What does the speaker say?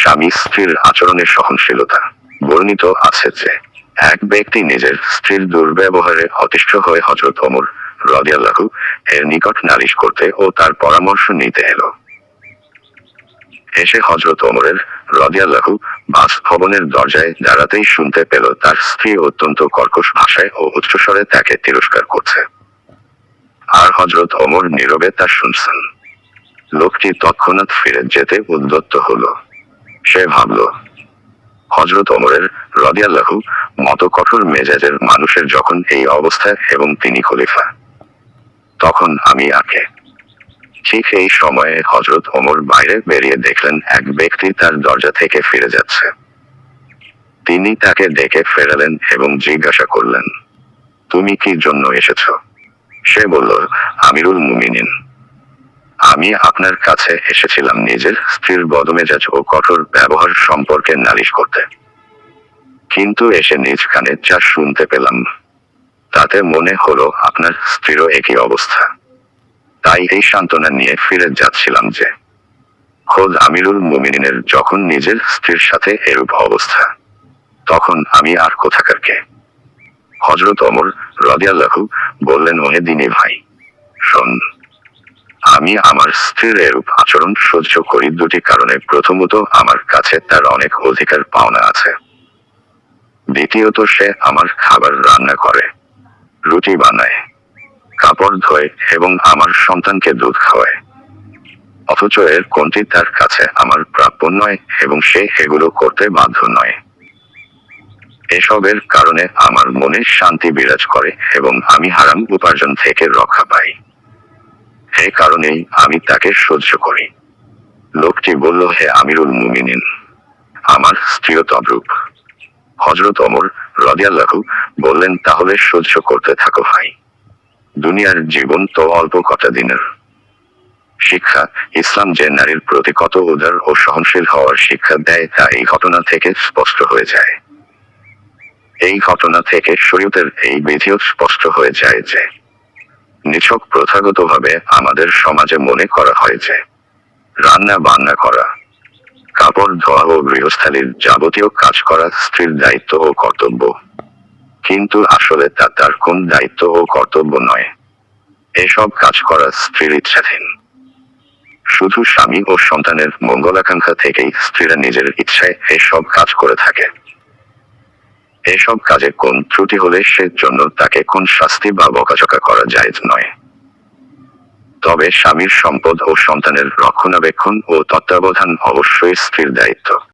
স্বামী স্ত্রীর আচরণে সহনশীলতা। বর্ণিত আছে যে এক ব্যক্তি নিজের স্ত্রীর দুর্ব্যবহারে অতিষ্ঠ হয়ে হযরত ওমর রাদিয়াল্লাহু এর নিকট নালিশ করতে ও তার পরামর্শ নিতে এলো। এসে হযরত ওমরের রাদিয়াল্লাহু বাসভবনের দরজায় দাঁড়াতেই শুনতে পেল তার স্ত্রী অত্যন্ত কর্কশ ভাষায় ও উচ্চস্বরে তাকে তিরস্কার করছে। আর হযরত ওমর নীরবে তা শুনছেন। লোকটি তৎক্ষণাৎ ফিরে যেতে উদ্যত হলো। সে ভাবল, হযরত ওমরের রাদিয়াল্লাহু মতো কঠোর মেজাজের মানুষের যখন এই অবস্থা এবং তিনি খলিফা, তখন আমি আকে। ঠিক এই সময়ে হযরত ওমর বাইরে বেরিয়ে দেখলেন এক ব্যক্তি তার দরজা থেকে ফিরে যাচ্ছে। তিনি তাকে ডেকে ফেরালেন এবং জিজ্ঞাসা করলেন, তুমি কি জন্য এসেছ? সে বলল, আমিরুল মুমিনিন, আমি আপনার কাছে এসেছিলাম নিজের স্ত্রীর বদমেজাজ ও কঠোর ব্যবহার সম্পর্কে নালিশ করতে। কিন্তু এসে নিজ কানে যা শুনতে পেলাম, তাতে মনে হলো আপনার স্ত্রীরও একই অবস্থা। তাই এই সান্ত্বনা নিয়ে ফিরে যাচ্ছিলাম যে খোদ আমিরুল মুমিনিনের যখন নিজের স্ত্রীর সাথে এরূপ অবস্থা, তখন আমি আর কোথাকার কে? হযরত ওমর রাদিয়াল্লাহু বললেন, ওহে দ্বীনি ভাই, শোন, আমি আমার স্ত্রীর এরূপ আচরণ সহ্য করি দুটি কারণে। প্রথমত, আমার কাছে তার অনেক অধিকার পাওনা আছে। দ্বিতীয়ত, সে আমার খাবার রান্না করে, রুটি বানায়, কাপড় ধোয় এবং আমার সন্তানকে দুধ খাওয়ায়। অথচ এর কোনটি তার কাছে আমার প্রাপ্য নয় এবং সে এগুলো করতে বাধ্য নয়। এসবের কারণে আমার মনে শান্তি বিরাজ করে এবং আমি হারাম উপার্জন থেকে রক্ষা পাই। এই কারণেই আমি তাকে সহ্য করি। লোকটি বলল, হে আমিরুল মুমিনিন, আমার স্ত্রীও তদ্রূপ। হযরত ওমর রাদিয়াল্লাহু বললেন, তাহলে সহ্য করতে থাকো ভাই। দুনিয়ার জীবন তো অল্প কটা দিনের। শিক্ষা, ইসলাম যে নারীর প্রতি কত উদার ও সহনশীল হওয়ার শিক্ষা দেয় তা এই ঘটনা থেকে স্পষ্ট হয়ে যায়। এই ঘটনা থেকে শরীয়তের এই বিধিও স্পষ্ট হয়ে যায় যে নিছক প্রথাগতভাবে আমাদের সমাজে মনে করা হয় যে রান্না বান্না করা, কাপড় ধোয়া ও গৃহস্থালির যাবতীয় কাজ করা স্ত্রীর দায়িত্ব ও কর্তব্য। কিন্তু আসলে তা তার কোন দায়িত্ব ও কর্তব্য নয়। এসব কাজ করা স্ত্রীর ইচ্ছাধীন। শুধু স্বামী ও সন্তানের মঙ্গলাকাঙ্ক্ষা থেকেই স্ত্রীরা নিজের ইচ্ছায় এসব কাজ করে থাকে। এসব কাজে কোন ত্রুটি হলে সে জন্য তাকে কোন শাস্তি বা বকাঝকা করা জায়েজ নয়। তবে স্বামীর সম্পদ ও সন্তানের রক্ষণাবেক্ষণ ও তত্ত্বাবধান অবশ্যই স্ত্রীর দায়িত্ব।